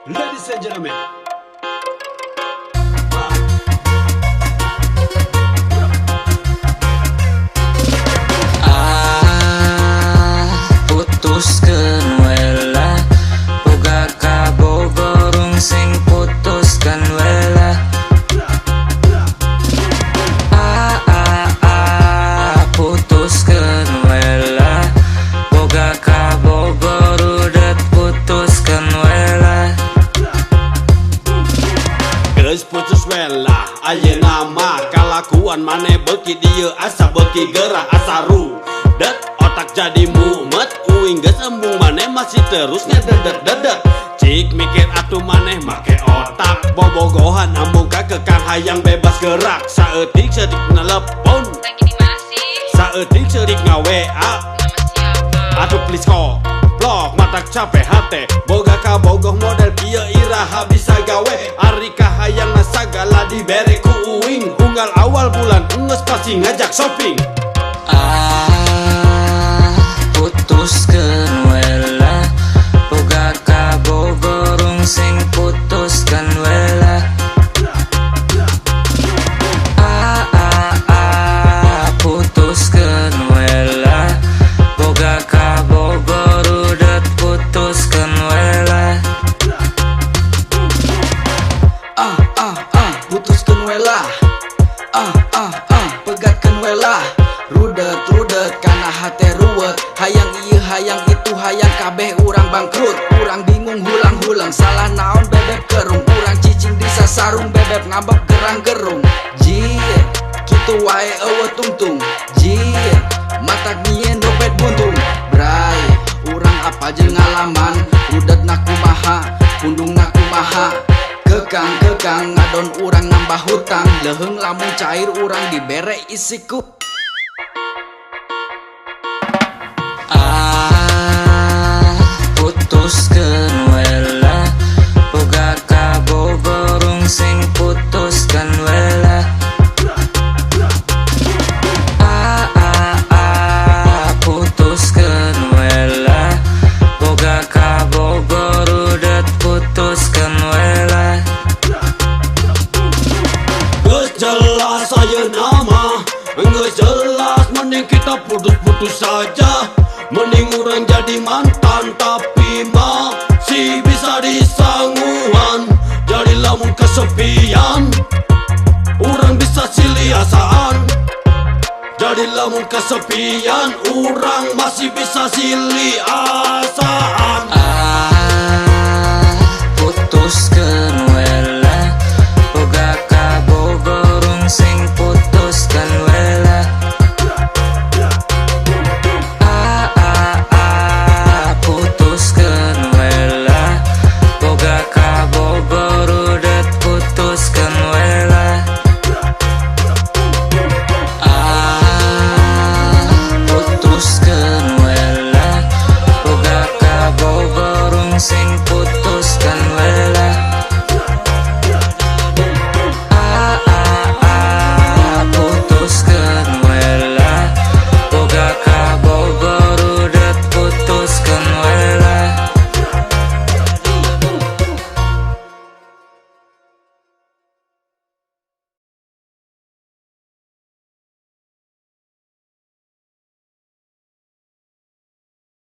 Ladies and gentlemen, putuskeun we lah boga kabogorong sing putuskeun we lah putuskeun we lah boga kabogorudet putuskeun we lah geus putus wela ayeuna mah kalakuan maneh beuki dieu asa beuki gerak asa rudet otak jadi mumet uing geus embung maneh masih terus ngededet-dedet cik mikir atuh maneh make otak bobogohan embung ka kekang hayang bebas gerak saeutik seutik nelepon Lagi di mana sih? saeutik seutik ngawe Nama siapa? aduh please kok blok matak capek hate boga kabogoh model kieu iraha bisa gawe ari kahayang sagala dibere ku uing unggal awal bulan geus pasti ngajak shopping putuskeun we lah boga kabogorong sing putuskeun we lah putuskeun we lah boga kabogorudet putuskeun we lah putuskeun we lah pegatkeun we lah rudet kana hate ruwet hayang ieu hayang itu hayang kabeh urang bangkrut urang bingung hulang-hulang salah naon bebeb kerung urang cicing di sasarung bebeb ngambek gerang-gerung jir kitu wae eueuh tungtung jir matak nyieun dompet buntung bray urang apa jeung ngalaman rudet na kumaha pundung na kumaha kekang ngadon urang nambah hutang leheung lamun cair urang dibere isi kup putuskeun we lah boga kabogorong sing putuskeun we lah putuskeun we lah boga kabogorudet putuskeun we lah geus jelas ayeuna mah geus jelas mending kita putus-putus saja mending urang jadi mantan tapi masih bisa disangguan jadi lamun kesepian urang bisa silih asaan jadi lamun kesepian urang masih bisa silih asaan putuskeun we lah boga kabogorong sing putuskeun we lah putuskeun we lah boga kabogorudet putuskeun we lah putuskeun